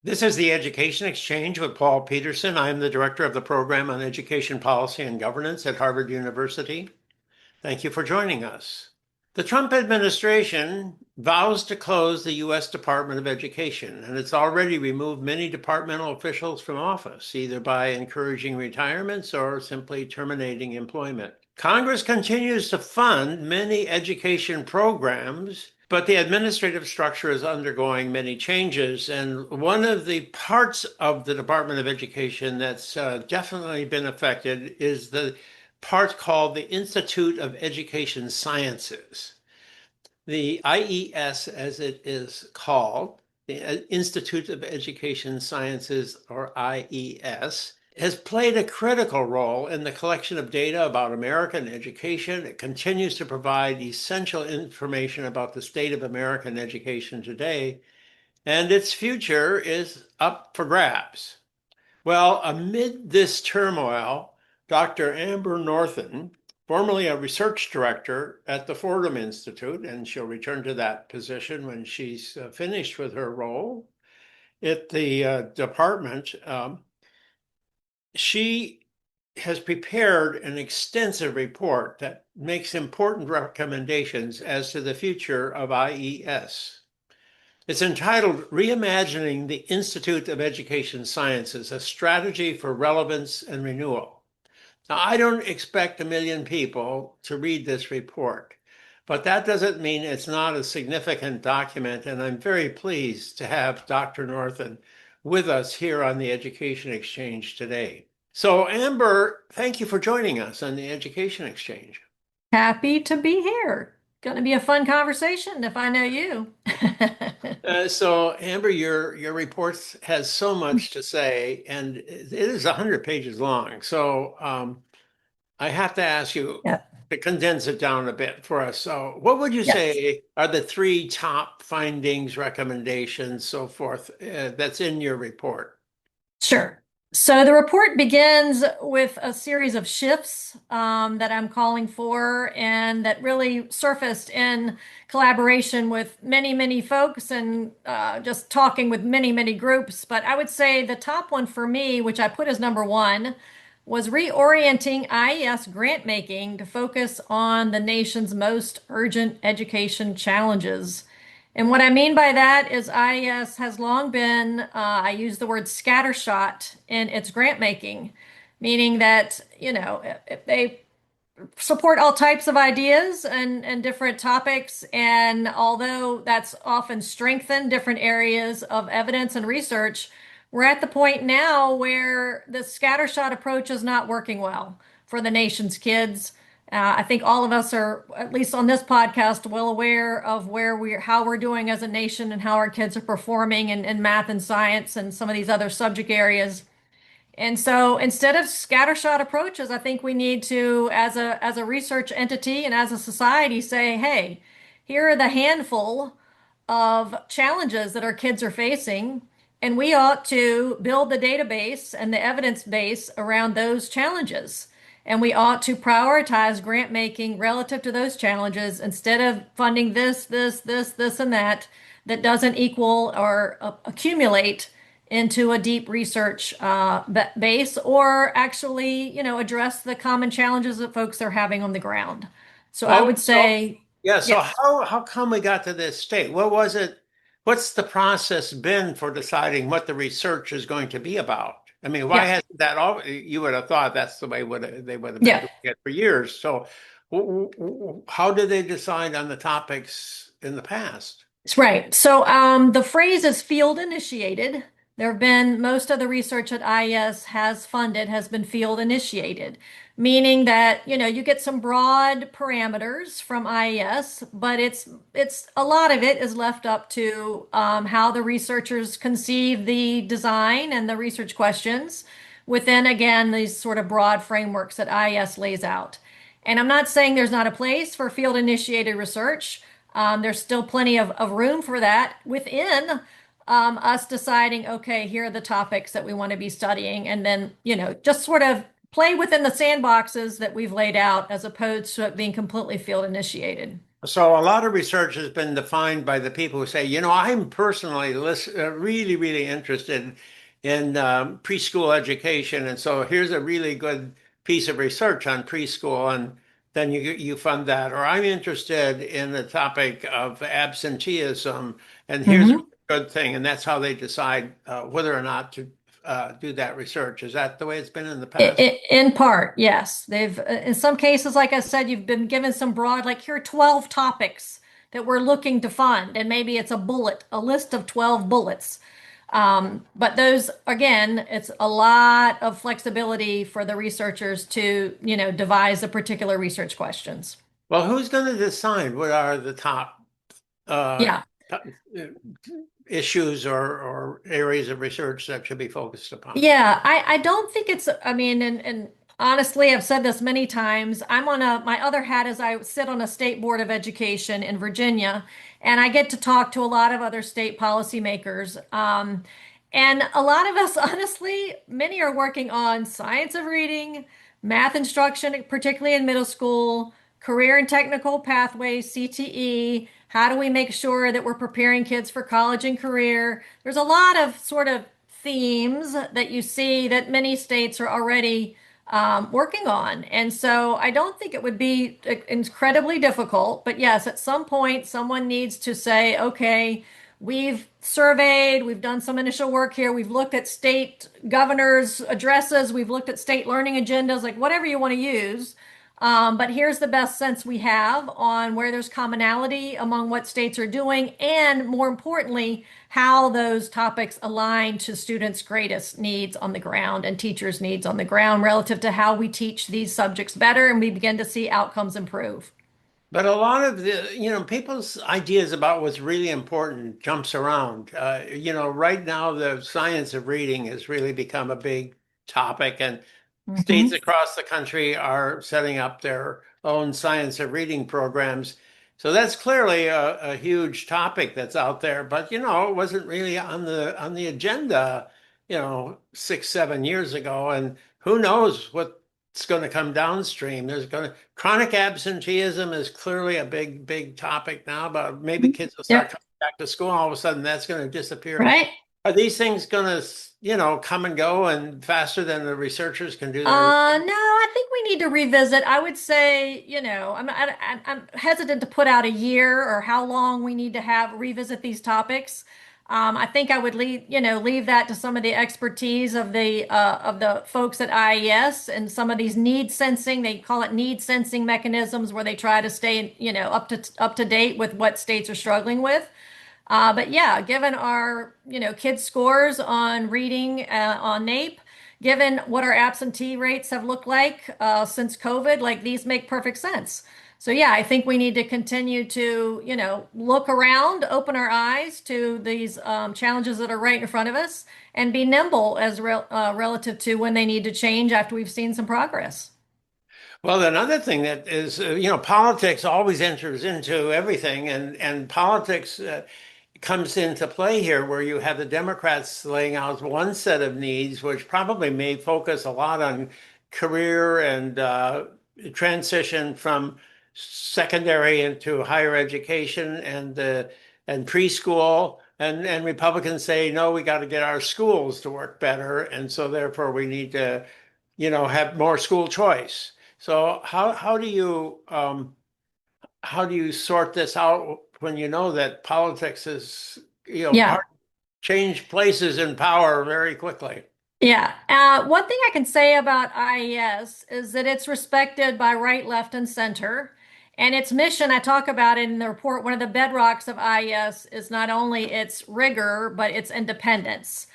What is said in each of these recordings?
This is the Education Exchange with Paul Peterson. I am the Director of the Program on Education Policy and Governance at Harvard University. Thank you for joining us. The Trump administration vows to close the U.S. Department of Education, and it's already removed many departmental officials from office, either by encouraging retirements or simply terminating employment. Congress continues to fund many education programs, but the administrative structure is undergoing many changes. And one of the parts of the Department of Education that's definitely been affected is the part called the Institute of Education Sciences. The IES, as it is called, the Institute of Education Sciences, or IES, has played a critical role in the collection of data about American education. It continues to provide essential information about the state of American education today, and its future is up for grabs. Well, amid this turmoil, Dr. Amber Northen, formerly a research director at the Fordham Institute, and she'll return to that position when she's finished with her role at the department, she has prepared an extensive report that makes important recommendations as to the future of IES. It's entitled Reimagining the Institute of Education Sciences, a Strategy for Relevance and Renewal. Now, I don't expect a million people to read this report, but that doesn't mean it's not a significant document, and I'm very pleased to have Dr. Northen with us here on the Education Exchange today. So, Amber, thank you for joining us on the Education Exchange. Happy to be here. Going to be a fun conversation if I know you. So, Amber, your report has so much to say, and it is 100 pages long. So, I have to ask you Yeah, to condense it down a bit for us. So, what would you yes, say are the three top findings, recommendations, so forth, that's in your report? sure. So the report begins with a series of shifts that I'm calling for and that really surfaced in collaboration with many, many folks and just talking with many, many groups. But I would say the top one for me, which I put as number one, was reorienting IES grant making to focus on the nation's most urgent education challenges. And what I mean by that is IES has long been, I use the word scattershot in its grant making, meaning that, if they support all types of ideas and different topics. And although that's often strengthened different areas of evidence and research, we're at the point now where the scattershot approach is not working well for the nation's kids. I think all of us are, at least on this podcast, well aware of how we're doing as a nation and how our kids are performing in math and science and some of these other subject areas. And so instead of scattershot approaches, I think we need to, as a research entity and as a society, say, hey, here are the handful of challenges that our kids are facing, and we ought to build the database and the evidence base around those challenges. And we ought to prioritize grant making relative to those challenges instead of funding this, and that doesn't equal or accumulate into a deep research base or actually, address the common challenges that folks are having on the ground. So I Well, would say, yeah, so yes, how come we got to this state? What was it? What's the process been for deciding what the research is going to be about? I mean, why yeah, hasn't that all, you would have thought that's the way they would have been yeah. doing it for years. So how did they decide on the topics in the past? That's right. So the phrase is field initiated. There have been most of the research that IES has funded has been field initiated, meaning that you get some broad parameters from IES, but it's a lot of it is left up to how the researchers conceive the design and the research questions within again these sort of broad frameworks that IES lays out. And I'm not saying there's not a place for field initiated research. There's still plenty of room for that within us deciding, okay, here are the topics that we want to be studying, and then, just sort of play within the sandboxes that we've laid out as opposed to it being completely field initiated. So a lot of research has been defined by the people who say, I'm personally really, really interested in preschool education, and so here's a really good piece of research on preschool, and then you fund that. Or I'm interested in the topic of absenteeism, and here's a Hmm. good thing, and that's how they decide whether or not to do that research. Is that the way it's been in the past? In part, yes. They've, in some cases, like I said, you've been given some broad, like here are 12 topics that we're looking to fund, and maybe it's a list of 12 bullets. But those, again, it's a lot of flexibility for the researchers to, devise the particular research questions. Well, who's going to decide what are the uh, Yeah. top issues or areas of research that should be focused upon? Yeah, I don't think it's, I mean, and honestly, I've said this many times. My other hat is I sit on a state board of education in Virginia, and I get to talk to a lot of other state policymakers. And a lot of us, honestly, many are working on science of reading, math instruction, particularly in middle school, career and technical pathways, CTE. How do we make sure that we're preparing kids for college and career? There's a lot of sort of themes that you see that many states are already working on. And so I don't think it would be incredibly difficult, but yes, at some point, someone needs to say, okay, we've surveyed, we've done some initial work here, we've looked at state governors' addresses, we've looked at state learning agendas, like whatever you want to use. But here's the best sense we have on where there's commonality among what states are doing, and more importantly, how those topics align to students' greatest needs on the ground and teachers' needs on the ground relative to how we teach these subjects better and we begin to see outcomes improve. But a lot of people's ideas about what's really important jumps around. Right now the science of reading has really become a big topic, and states Hmm. across the country are setting up their own science of reading programs. So that's clearly a huge topic that's out there, but it wasn't really on the agenda, 6, 7 years ago. And who knows what's going to come downstream. Chronic absenteeism is clearly a big, big topic now, but maybe kids will start Yep. coming back to school. All of a sudden, that's going to disappear. Right. Are these things going to, come and go and faster than the researchers can do their? No, I think we need to revisit. I would say, I'm hesitant to put out a year or how long we need to have revisit these topics. I think I would leave that to some of the expertise of the folks at IES and some of these need sensing. They call it need sensing mechanisms where they try to stay, up to date with what states are struggling with. But yeah, given our, kids' scores on reading on NAEP, given what our absentee rates have looked like since COVID, like these make perfect sense. So yeah, I think we need to continue to, look around, open our eyes to these challenges that are right in front of us, and be nimble relative to when they need to change after we've seen some progress. Well, another thing that is, politics always enters into everything, and politics comes into play here, where you have the Democrats laying out one set of needs, which probably may focus a lot on career and transition from secondary into higher education and preschool. And Republicans say, no, we got to get our schools to work better, and so therefore we need to, have more school choice. So how do you sort this out when you know that politics is, Yeah. part change places in power very quickly? Yeah. One thing I can say about IES is that it's respected by right, left, and center. And its mission, I talk about it in the report, one of the bedrocks of IES is not only its rigor, but its independence.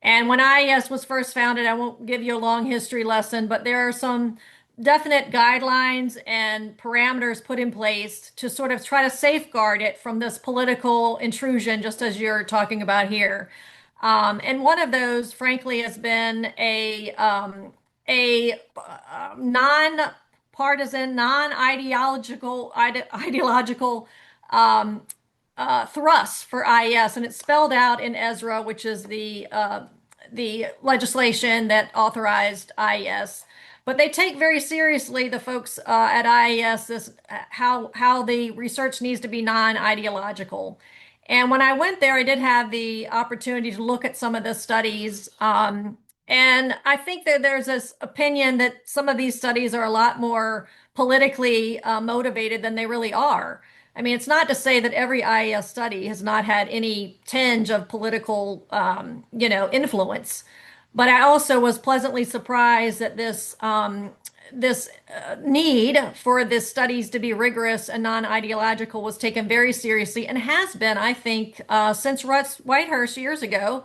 And when IES was first founded, I won't give you a long history lesson, but there are some definite guidelines and parameters put in place to sort of try to safeguard it from this political intrusion, just as you're talking about here. And one of those, frankly, has been a non-partisan, ideological thrust for IES, and it's spelled out in Ezra, which is the legislation that authorized IES. but they take very seriously the folks at IES this how the research needs to be non-ideological. And when I went there, I did have the opportunity to look at some of the studies. And I think that there's this opinion that some of these studies are a lot more politically motivated than they really are. I mean, it's not to say that every IES study has not had any tinge of political, influence. But I also was pleasantly surprised that this need for the studies to be rigorous and non-ideological was taken very seriously and has been, I think, since Russ Whitehurst years ago.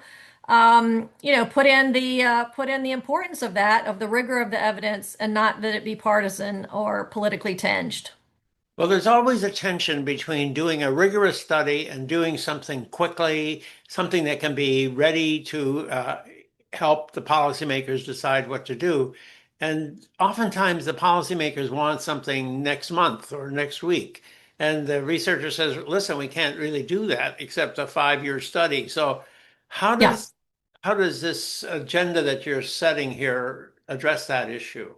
Put in the importance of that, of the rigor of the evidence, and not that it be partisan or politically tinged. Well, there's always a tension between doing a rigorous study and doing something quickly, something that can be ready to help the policymakers decide what to do. And oftentimes the policymakers want something next month or next week. And the researcher says, listen, we can't really do that except a 5-year study. So how Yeah. does how does this agenda that you're setting here address that issue?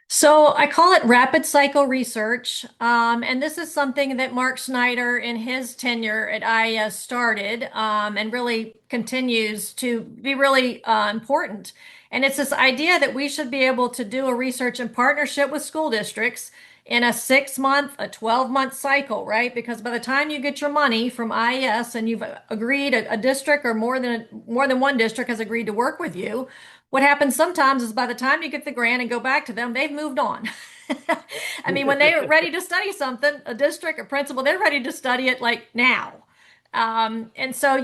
So I call it rapid cycle research. And this is something that Mark Snyder in his tenure at IES started and really continues to be really important. And it's this idea that we should be able to do a research in partnership with school districts in a 6 month, a 12-month cycle, right? Because by the time you get your money from IES and you've agreed a district or more than one district has agreed to work with you, what happens sometimes is by the time you get the grant and go back to them, they've moved on. I mean, when they're ready to study something, a district, a principal, they're ready to study it like now. And so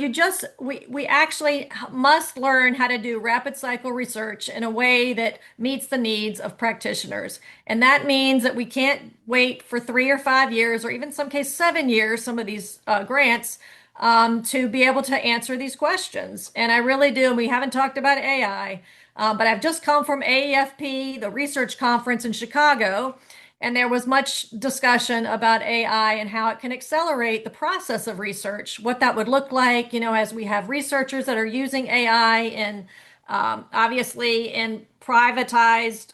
we actually must learn how to do rapid cycle research in a way that meets the needs of practitioners. And that means that we can't wait for 3 or 5 years, or even some case 7 years, some of these grants, to be able to answer these questions. And I really do. And we haven't talked about AI, but I've just come from AEFP, the research conference in Chicago, and there was much discussion about AI and how it can accelerate the process of research, what that would look like, as we have researchers that are using AI in obviously in privatized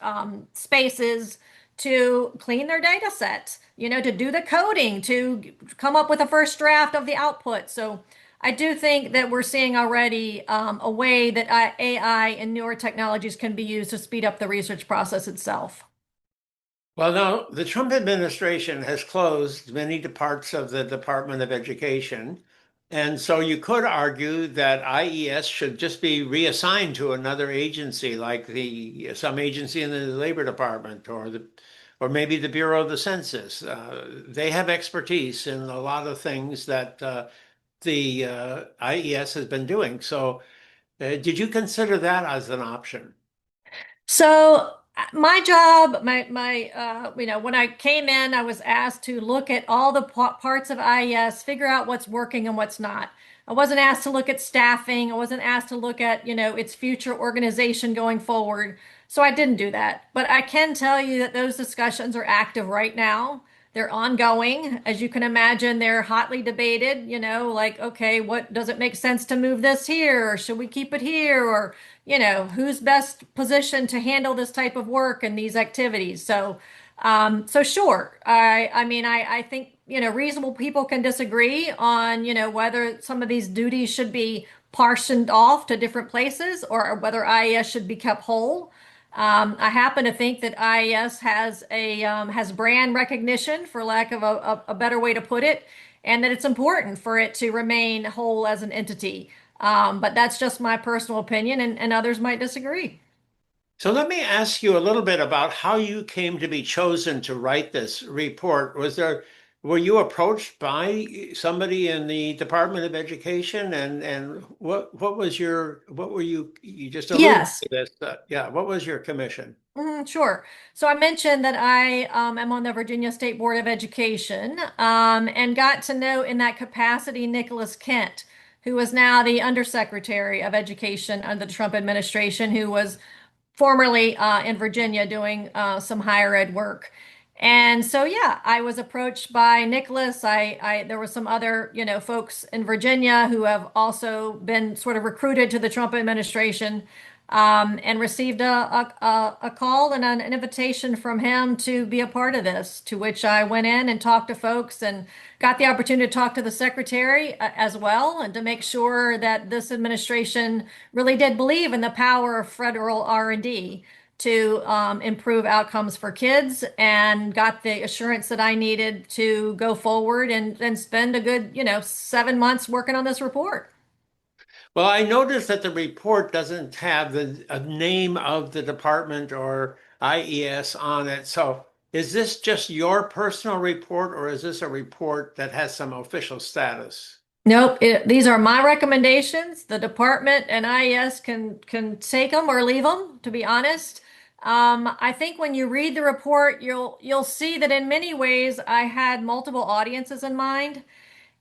spaces to clean their data sets, to do the coding, to come up with a first draft of the output. So I do think that we're seeing already a way that AI and newer technologies can be used to speed up the research process itself. Well, no, the Trump administration has closed many parts of the Department of Education. And so you could argue that IES should just be reassigned to another agency, like some agency in the Labor Department or maybe the Bureau of the Census. They have expertise in a lot of things that the IES has been doing. So, did you consider that as an option? So my job, when I came in, I was asked to look at all the parts of IES, figure out what's working and what's not. I wasn't asked to look at staffing. I wasn't asked to look at, its future organization going forward. So I didn't do that. But I can tell you that those discussions are active right now. They're ongoing. As you can imagine, they're hotly debated, like, okay, what does it make sense to move this here? Or should we keep it here? Or, who's best positioned to handle this type of work and these activities. So sure. I think, reasonable people can disagree on, whether some of these duties should be portioned off to different places or whether IES should be kept whole. I happen to think that IES has brand recognition, for lack of a better way to put it, and that it's important for it to remain whole as an entity. But that's just my personal opinion, and others might disagree. So let me ask you a little bit about how you came to be chosen to write this report. Were you approached by somebody in the Department of Education and what were you just alluded Yes. to this, yeah, what was your commission? Sure. So I mentioned that I am on the Virginia State Board of Education and got to know in that capacity Nicholas Kent, who is now the Undersecretary of Education under the Trump administration, who was formerly in Virginia doing some higher ed work. And so, yeah, I was approached by Nicholas. There were some other, folks in Virginia who have also been sort of recruited to the Trump administration. and received a call and an invitation from him to be a part of this, to which I went in and talked to folks and got the opportunity to talk to the secretary as well, and to make sure that this administration really did believe in the power of federal R&D to improve outcomes for kids, and got the assurance that I needed to go forward and spend a good, 7 months working on this report. Well, I noticed that the report doesn't have the a name of the department or IES on it. So is this just your personal report, or is this a report that has some official status? Nope, these are my recommendations. The department and IES can take them or leave them, to be honest. I think when you read the report, you'll see that in many ways I had multiple audiences in mind.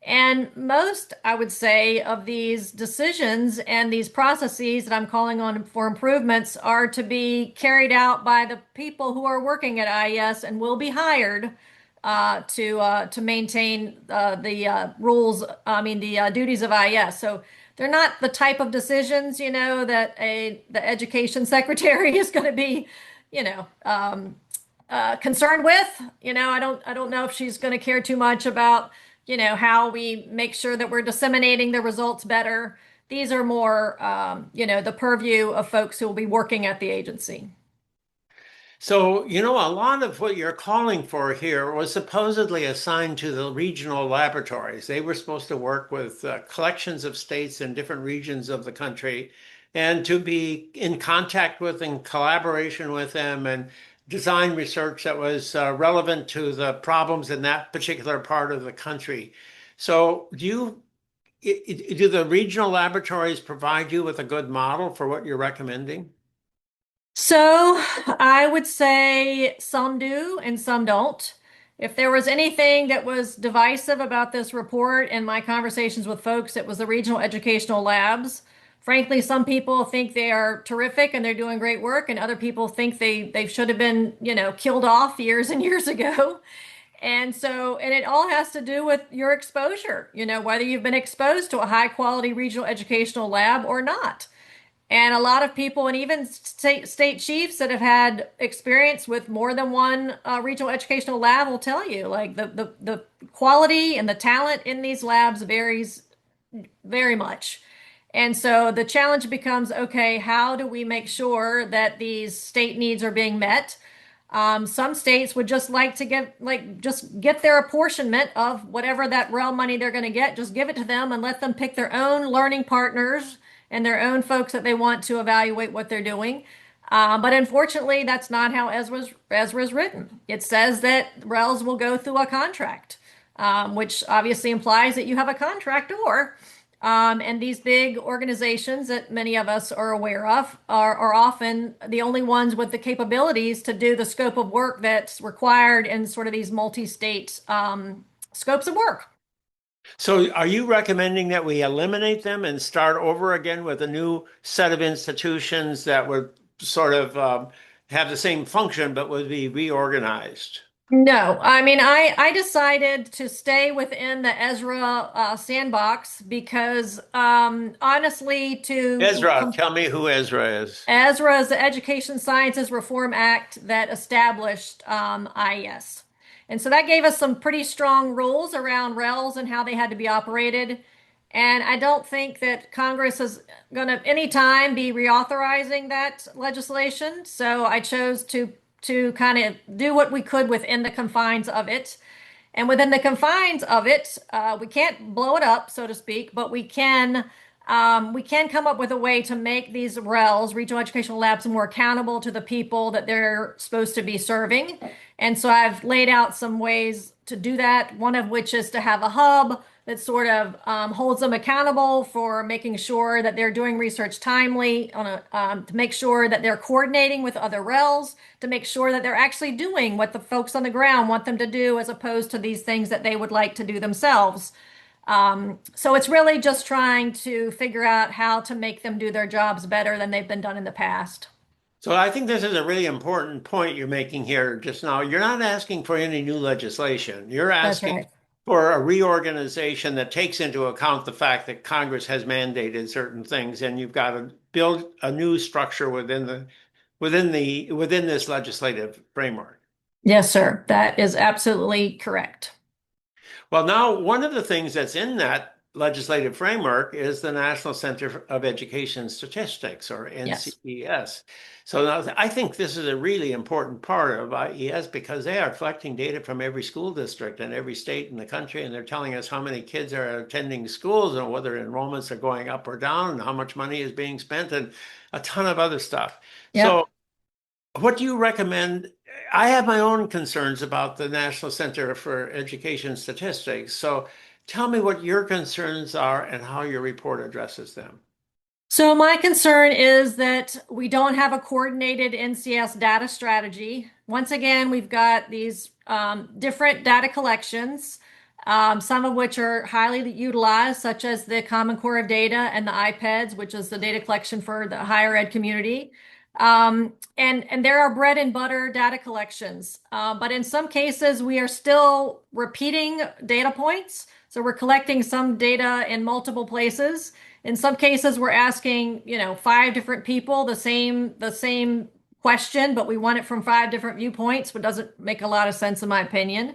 And most, I would say, of these decisions and these processes that I'm calling on for improvements are to be carried out by the people who are working at IES and will be hired to maintain the rules. I mean, the duties of IES. So they're not the type of decisions, that the education secretary is going to be, you know, um, concerned with. I don't know if she's going to care too much about, how we make sure that we're disseminating the results better. These are more, the purview of folks who will be working at the agency. So, a lot of what you're calling for here was supposedly assigned to the regional laboratories. They were supposed to work with collections of states in different regions of the country and to be in contact with and collaboration with them and design research that was relevant to the problems in that particular part of the country. So, do the regional laboratories provide you with a good model for what you're recommending? So I would say some do and some don't. If there was anything that was divisive about this report and my conversations with folks, it was the regional educational labs. Frankly, some people think they are terrific and they're doing great work, and other people think they should have been, killed off years and years ago. And it all has to do with your exposure, whether you've been exposed to a high quality regional educational lab or not. And a lot of people, and even state chiefs that have had experience with more than one regional educational lab, will tell you, like, the quality and the talent in these labs varies very much. And so the challenge becomes, okay, how do we make sure that these state needs are being met? Some states would just like to just get their apportionment of whatever that realm money they're going to get, just give it to them and let them pick their own learning partners and their own folks that they want to evaluate what they're doing. But unfortunately, that's not how Ezra's written. It says that RELs will go through a contract, which obviously implies that you have a contractor. And these big organizations that many of us are aware of are often the only ones with the capabilities to do the scope of work that's required in sort of these multi-state scopes of work. So are you recommending that we eliminate them and start over again with a new set of institutions that would sort of have the same function but would be reorganized? No, I mean, I decided to stay within the Ezra sandbox because, honestly, Ezra, tell me who Ezra is. Ezra is the Education Sciences Reform Act that established IES. And so that gave us some pretty strong rules around RELs and how they had to be operated. And I don't think that Congress is going to anytime be reauthorizing that legislation. So I chose to kind of do what we could within the confines of it. And within the confines of it, we can't blow it up, so to speak, but we can come up with a way to make these RELs, regional educational labs, more accountable to the people that they're supposed to be serving. And so I've laid out some ways to do that, one of which is to have a hub that sort of holds them accountable for making sure that they're doing research timely, to make sure that they're coordinating with other RELs, to make sure that they're actually doing what the folks on the ground want them to do, as opposed to these things that they would like to do themselves. So it's really just trying to figure out how to make them do their jobs better than they've been done in the past. So I think this is a really important point you're making here just now. You're not asking for any new legislation. You're That's asking right. for a reorganization that takes into account the fact that Congress has mandated certain things and you've got to build a new structure within this legislative framework. Yes, sir. That is absolutely correct. Well, now one of the things that's in that legislative framework is the National Center of Education Statistics, or Yes. NCES. So now I think this is a really important part of IES because they are collecting data from every school district and every state in the country, and they're telling us how many kids are attending schools and whether enrollments are going up or down and how much money is being spent and a ton of other stuff. Yep. So what do you recommend? I have my own concerns about the National Center for Education Statistics. So tell me what your concerns are and how your report addresses them. So my concern is that we don't have a coordinated NCS data strategy. Once again, we've got these different data collections, some of which are highly utilized, such as the Common Core of Data and the iPads, which is the data collection for the higher ed community. And there are bread and butter data collections. But in some cases, we are still repeating data points. So we're collecting some data in multiple places. In some cases, we're asking, 5 different people the same question, but we want it from 5 different viewpoints, but doesn't make a lot of sense in my opinion.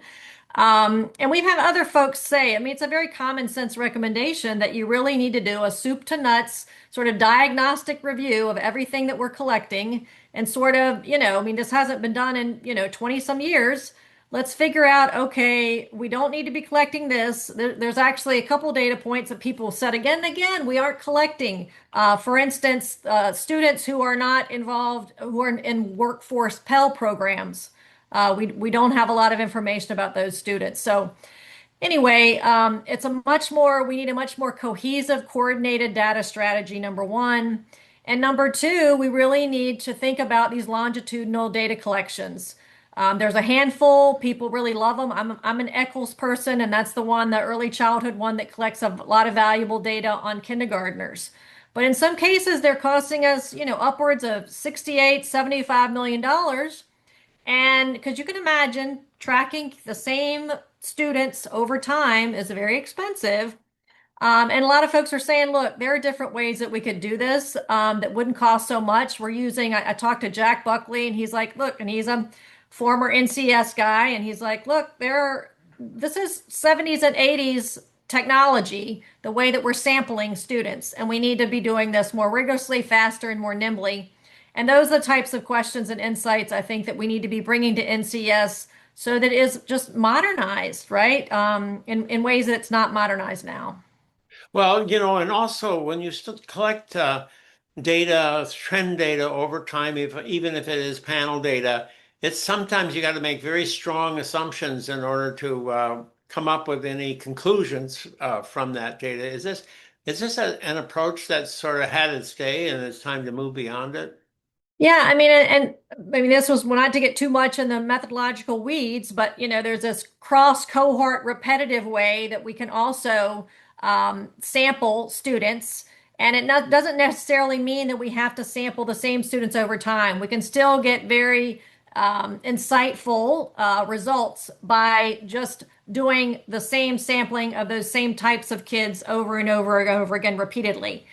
And we've had other folks say, I mean, it's a very common sense recommendation that you really need to do a soup to nuts sort of diagnostic review of everything that we're collecting and sort of, I mean, this hasn't been done in, 20 some years. Let's figure out, okay, we don't need to be collecting this. There's actually a couple data points that people said again and again, we aren't collecting. For instance, students who are not involved, who are in workforce Pell programs. We don't have a lot of information about those students. So anyway, we need a much more cohesive, coordinated data strategy, number one. And number two, we really need to think about these longitudinal data collections. There's a handful, people really love them. I'm an Eccles person, and that's the early childhood one that collects a lot of valuable data on kindergartners. But in some cases, they're costing us, upwards of $68-75 million. And because you can imagine tracking the same students over time is very expensive. And a lot of folks are saying, look, there are different ways that we could do this that wouldn't cost so much. I talked to Jack Buckley, and he's like, look, and he's a former NCS guy, and he's like, look, this is 70s and 80s technology, the way that we're sampling students, and we need to be doing this more rigorously, faster, and more nimbly. And those are the types of questions and insights I think that we need to be bringing to NCS so that it is just modernized, right? In ways that it's not modernized now. Well, and also when you still collect data, trend data over time, even if it is panel data, it's sometimes you got to make very strong assumptions in order to come up with any conclusions from that data. Is this an approach that's sort of had its day and it's time to move beyond it? Yeah, I mean, and I mean, this was not to get too much in the methodological weeds, but there's this cross cohort repetitive way that we can also sample students. And doesn't necessarily mean that we have to sample the same students over time. We can still get very insightful results by just doing the same sampling of those same types of kids over and over and over again repeatedly.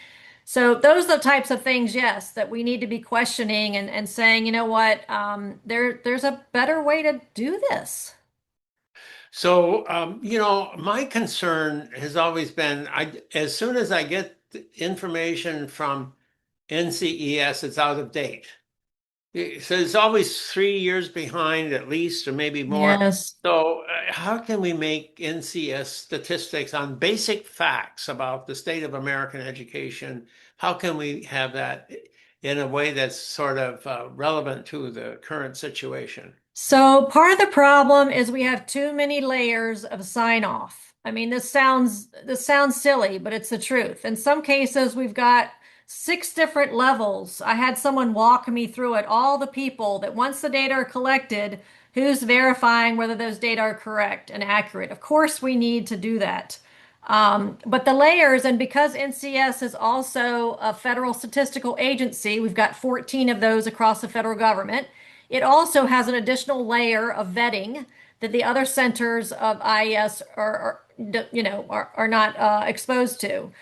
So those are the types of things, yes, that we need to be questioning and saying, you know what, there's a better way to do this. So, my concern has always been, as soon as I get the information from NCES, it's out of date. So it's always 3 years behind at least, or maybe more. Yes. So how can we make NCS statistics on basic facts about the state of American education? How can we have that in a way that's sort of relevant to the current situation? So part of the problem is we have too many layers of sign off. I mean, this sounds silly, but it's the truth. In some cases, we've got 6 different levels. I had someone walk me through it, all the people that once the data are collected, who's verifying whether those data are correct and accurate. Of course, we need to do that. But the layers, and because NCS is also a federal statistical agency, we've got 14 of those across the federal government. It also has an additional layer of vetting that the other centers of IES are not exposed to.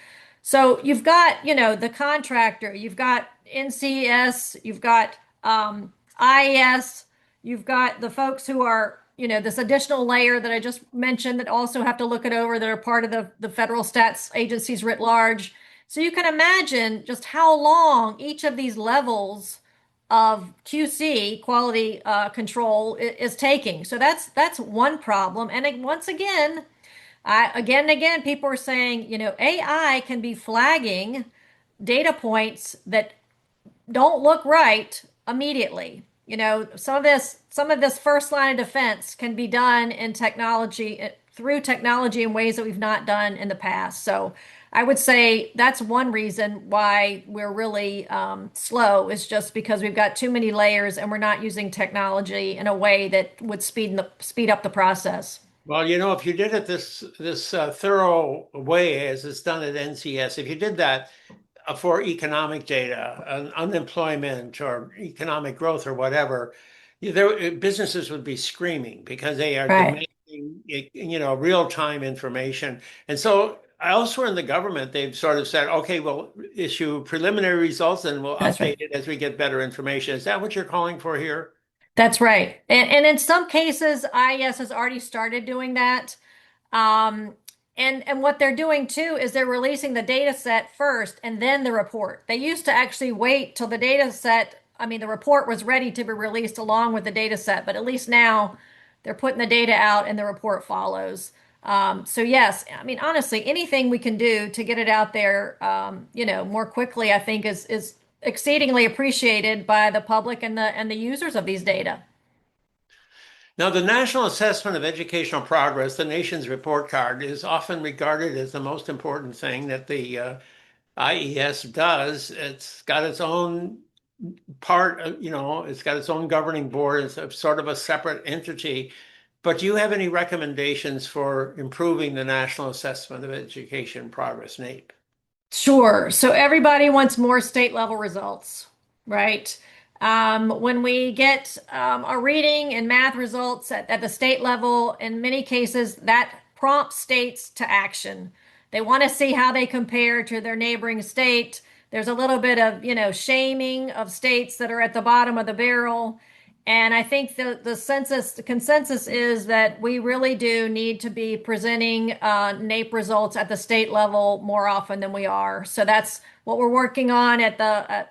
So you've got, the contractor, you've got NCS, you've got IS, you've got the folks who are, this additional layer that I just mentioned that also have to look it over that are part of the federal stats agencies writ large. So you can imagine just how long each of these levels of QC, quality control, is taking. So that's one problem. And once again, again and again, people are saying, AI can be flagging data points that don't look right immediately. Some of this first line of defense can be done in technology through technology in ways that we've not done in the past. So I would say that's one reason why we're really slow is just because we've got too many layers and we're not using technology in a way that would speed up the process. Well, if you did it this thorough way as it's done at NCS, if you did that for economic data, unemployment or economic growth or whatever, businesses would be screaming because they are Right. demanding, real-time information. And so elsewhere in the government, they've sort of said, okay, we'll issue preliminary results and we'll That's update right. it as we get better information. Is that what you're calling for here? That's right. And in some cases, IES has already started doing that. Um, and what they're doing too is they're releasing the data set first and then the report. They used to actually wait till the data set, I mean, the report was ready to be released along with the data set, but at least now they're putting the data out and the report follows. So yes, I mean, honestly, anything we can do to get it out there, more quickly, I think is exceedingly appreciated by the public and the users of these data. Now, the National Assessment of Educational Progress, the nation's report card, is often regarded as the most important thing that the IES does. It's got its own part, it's got its own governing board. It's sort of a separate entity. But do you have any recommendations for improving the National Assessment of Education Progress, NAEP? Sure. So everybody wants more state level results, right? When we get our reading and math results at the state level, in many cases, that prompts states to action. They want to see how they compare to their neighboring state. There's a little bit of, shaming of states that are at the bottom of the barrel. And I think the consensus is that we really do need to be presenting NAEP results at the state level more often than we are. So that's what we're working on at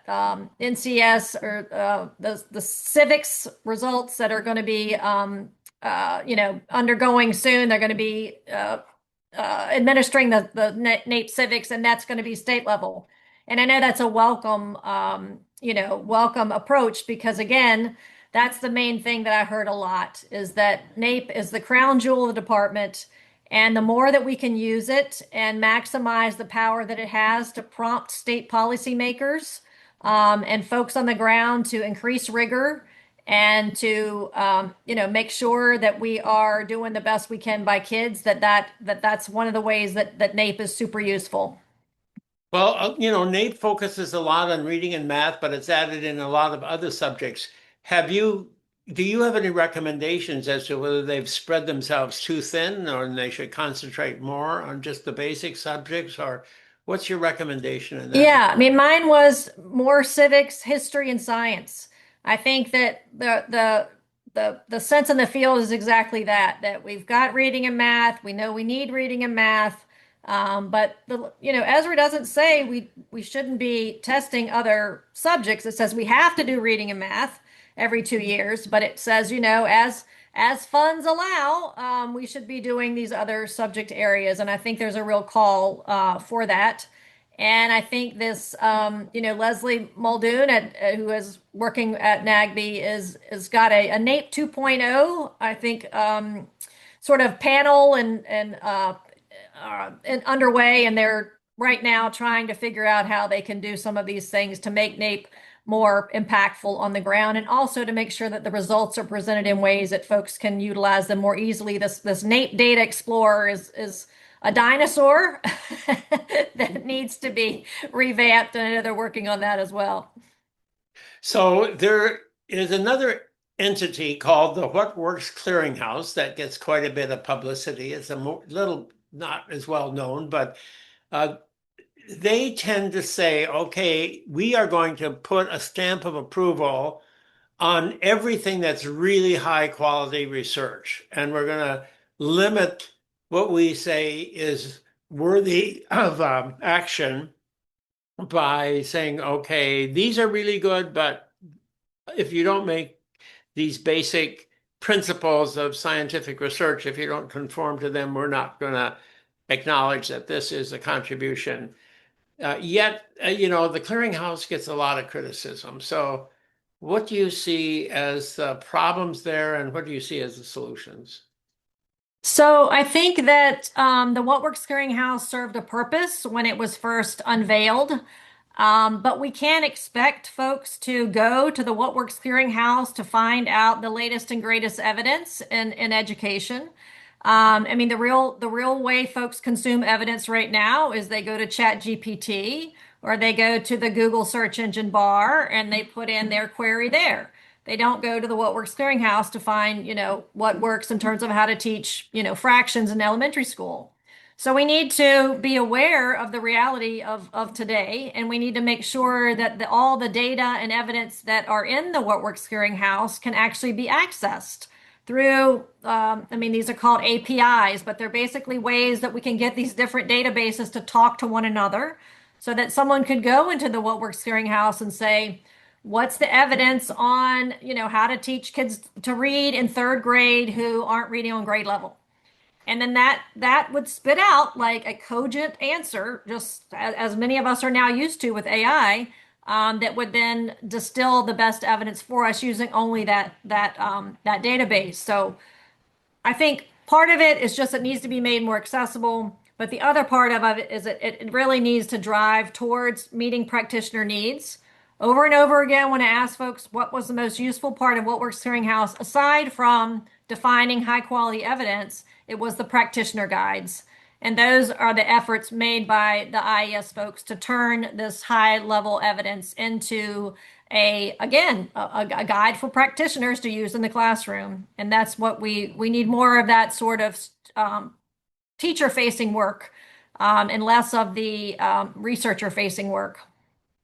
NCS or the civics results that are going to be undergoing soon. They're going to be administering the NAEP civics, and that's going to be state level. And I know that's a welcome approach because again, that's the main thing that I heard a lot is that NAEP is the crown jewel of the department. And the more that we can use it and maximize the power that it has to prompt state policymakers and folks on the ground to increase rigor and to make sure that we are doing the best we can by kids, that's one of the ways that NAEP is super useful. Well, NAEP focuses a lot on reading and math, but it's added in a lot of other subjects. Do you have any recommendations as to whether they've spread themselves too thin or they should concentrate more on just the basic subjects, or what's your recommendation in that? Yeah, I mean, mine was more civics, history, and science. I think that the sense in the field is exactly that, that we've got reading and math. We know we need reading and math. But Ezra doesn't say we shouldn't be testing other subjects. It says we have to do reading and math every 2 years, but it says, as funds allow, we should be doing these other subject areas. And I think there's a real call for that. And I think this, Leslie Muldoon, who is working at NAGB, is got a NAEP 2.0, I think, sort of panel and underway, and they're right now trying to figure out how they can do some of these things to make NAEP more impactful on the ground, and also to make sure that the results are presented in ways that folks can utilize them more easily. This NAEP Data Explorer is a dinosaur that needs to be revamped, and I know they're working on that as well. So there is another entity called the What Works Clearinghouse that gets quite a bit of publicity. It's little not as well known, but uh, they tend to say, okay, we are going to put a stamp of approval on everything that's really high quality research. And we're going to limit what we say is worthy of action by saying, okay, these are really good, but if you don't make these basic principles of scientific research, if you don't conform to them, we're not going to acknowledge that this is a contribution. Yet, the clearinghouse gets a lot of criticism. So, what do you see as the problems there, and what do you see as the solutions? So I think that the What Works Clearinghouse served a purpose when it was first unveiled. But we can't expect folks to go to the What Works Clearinghouse to find out the latest and greatest evidence in education. I mean, the real way folks consume evidence right now is they go to ChatGPT or they go to the Google search engine bar and they put in their query there. They don't go to the What Works Clearinghouse to find, what works in terms of how to teach, fractions in elementary school. So we need to be aware of the reality of today, and we need to make sure that all the data and evidence that are in the What Works Clearinghouse can actually be accessed through, I mean, these are called APIs, but they're basically ways that we can get these different databases to talk to one another so that someone could go into the What Works Clearinghouse and say, what's the evidence on, how to teach kids to read in third grade who aren't reading on grade level? And then that would spit out like a cogent answer, just as many of us are now used to with AI, that would then distill the best evidence for us using only that database. So I think part of it is just it needs to be made more accessible, but the other part of it is it really needs to drive towards meeting practitioner needs. Over and over again, when I ask folks what was the most useful part of What Works Clearinghouse, aside from defining high quality evidence, it was the practitioner guides. And those are the efforts made by the IES folks to turn this high level evidence into a guide for practitioners to use in the classroom. And that's what we need more of that sort of teacher facing work, and less of the researcher facing work.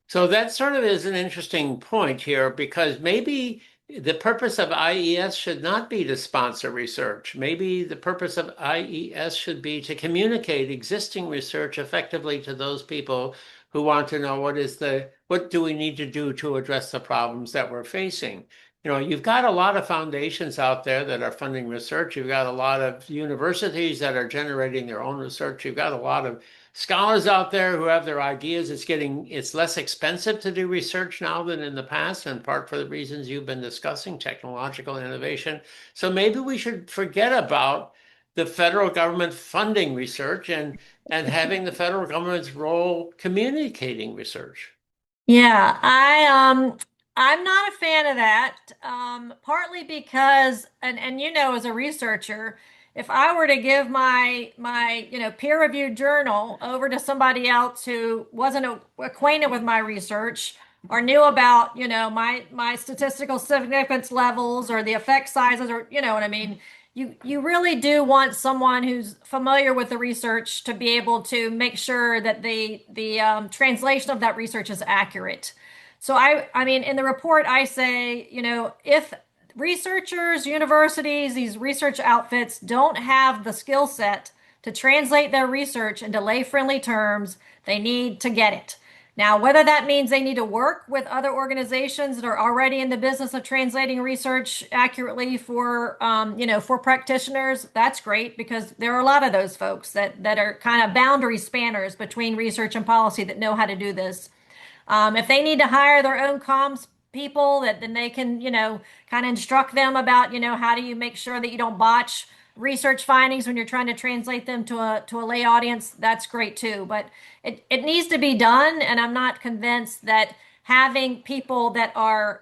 So that sort of is an interesting point here because maybe the purpose of IES should not be to sponsor research. Maybe the purpose of IES should be to communicate existing research effectively to those people who want to know what do we need to do to address the problems that we're facing. You've got a lot of foundations out there that are funding research. You've got a lot of universities that are generating their own research. You've got a lot of scholars out there who have their ideas. It's less expensive to do research now than in the past, in part for the reasons you've been discussing, technological innovation. So maybe we should forget about the federal government funding research and having the federal government's role communicating research. Yeah, I'm not a fan of that. Partly because and as a researcher, if I were to give my peer-reviewed journal over to somebody else who wasn't acquainted with my research or knew about, my statistical significance levels or the effect sizes, or you know what I mean, you really do want someone who's familiar with the research to be able to make sure that the translation of that research is accurate. So I mean, in the report, I say, if researchers, universities, these research outfits don't have the skill set to translate their research into lay-friendly terms, they need to get it. Now, whether that means they need to work with other organizations that are already in the business of translating research accurately for practitioners, that's great because there are a lot of those folks that are kind of boundary spanners between research and policy that know how to do this. If they need to hire their own comms people, that then they can, kind of instruct them about, how do you make sure that you don't botch research findings when you're trying to translate them to a lay audience. That's great too. But it needs to be done, and I'm not convinced that having people that are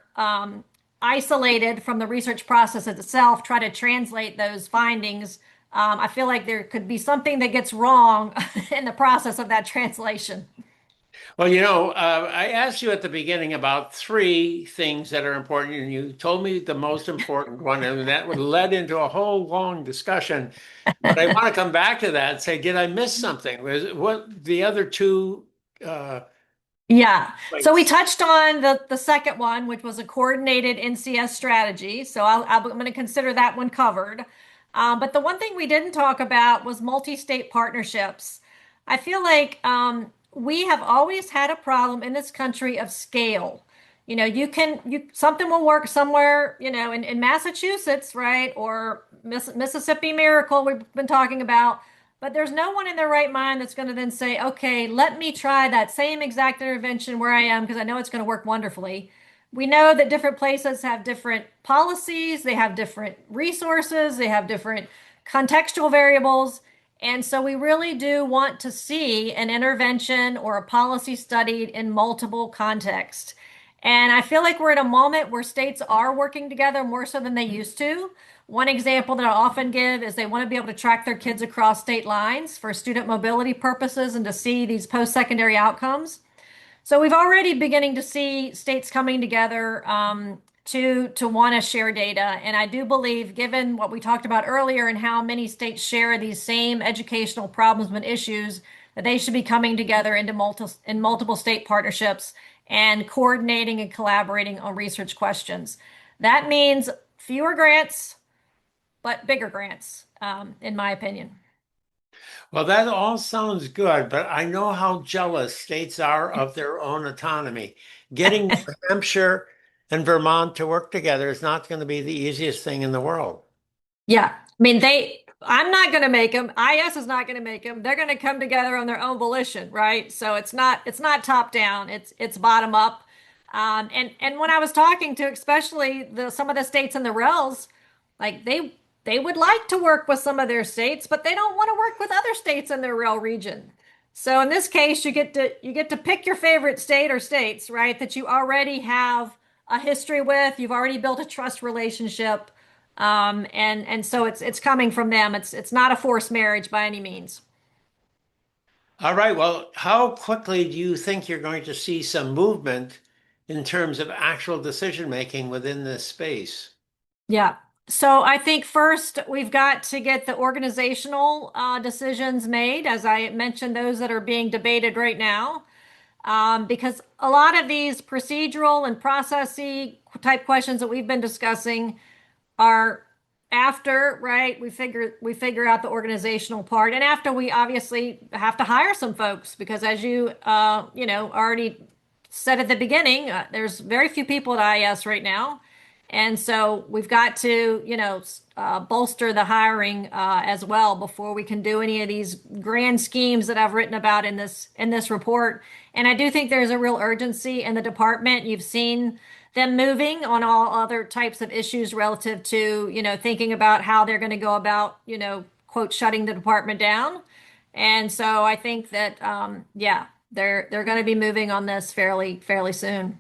isolated from the research process itself try to translate those findings. I feel like there could be something that gets wrong in the process of that translation. Well, I asked you at the beginning about three things that are important, and you told me the most important one, and that would led into a whole long discussion. But I want to come back to that and say, did I miss something? Was what the other two Yeah. So we points. touched on the second one, which was a coordinated NCS strategy. So I'm going to consider that one covered. But the one thing we didn't talk about was multi-state partnerships. I feel like we have always had a problem in this country of scale. Something will work somewhere, in Massachusetts, right? Or Mississippi Miracle we've been talking about. But there's no one in their right mind that's going to then say, okay, let me try that same exact intervention where I am because I know it's going to work wonderfully. We know that different places have different policies, they have different resources, they have different contextual variables. And so we really do want to see an intervention or a policy studied in multiple contexts. And I feel like we're at a moment where states are working together more so than they used to. One example that I often give is they want to be able to track their kids across state lines for student mobility purposes and to see these post-secondary outcomes. So we've already beginning to see states coming together to want to share data. And I do believe, given what we talked about earlier and how many states share these same educational problems and issues, that they should be coming together into multiple state partnerships and coordinating and collaborating on research questions. That means fewer grants, but bigger grants, in my opinion. Well, that all sounds good, but I know how jealous states are of their own autonomy. Getting New Hampshire and Vermont to work together is not going to be the easiest thing in the world. Yeah. I mean, I'm not going to make them. IS is not going to make them. They're going to come together on their own volition, right? So it's not top down. It's bottom up. And when I was talking to especially some of the states in the RELs, like they would like to work with some of their states, but they don't want to work with other states in their REL region. So in this case, you get to pick your favorite state or states, right? That you already have a history with. You've already built a trust relationship. And so it's coming from them. It's not a forced marriage by any means. All right. Well, how quickly do you think you're going to see some movement in terms of actual decision making within this space? Yeah. So I think first we've got to get the organizational decisions made, as I mentioned, those that are being debated right now, because a lot of these procedural and processy type questions that we've been discussing are after, right? We figure out the organizational part, and after we obviously have to hire some folks because, as already said at the beginning, there's very few people at IS right now, and so we've got to, bolster the hiring as well before we can do any of these grand schemes that I've written about in this report. And I do think there's a real urgency in the department. You've seen them moving on all other types of issues relative to, thinking about how they're going to go about, quote, shutting the department down. And so I think that, yeah, they're going to be moving on this fairly soon.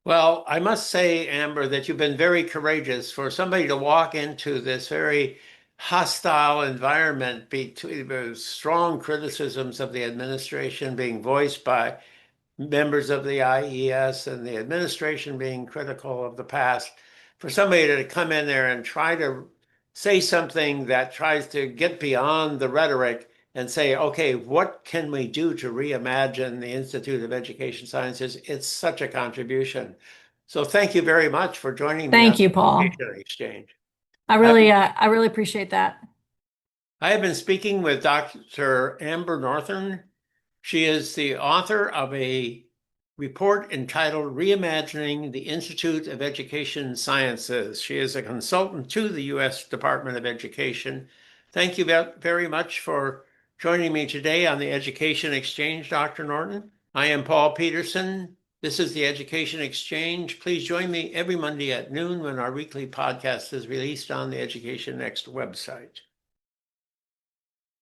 Well, I must say, Amber, that you've been very courageous for somebody to walk into this very hostile environment between strong criticisms of the administration being voiced by members of the IES and the administration being critical of the past, for somebody to come in there and try to say something that tries to get beyond the rhetoric and say, okay, what can we do to reimagine the Institute of Education Sciences? It's such a contribution. So thank you very much for joining me on Thank you, Paul. Education Exchange. I I've really, I really appreciate that. I have been speaking with Dr. Amber Northern. She is the author of a report entitled Reimagining the Institute of Education Sciences. She is a consultant to the U.S. Department of Education. Thank you very much for joining me today on the Education Exchange, Dr. Norton. I am Paul Peterson. This is the Education Exchange. Please join me every Monday at noon when our weekly podcast is released on the Education Next website.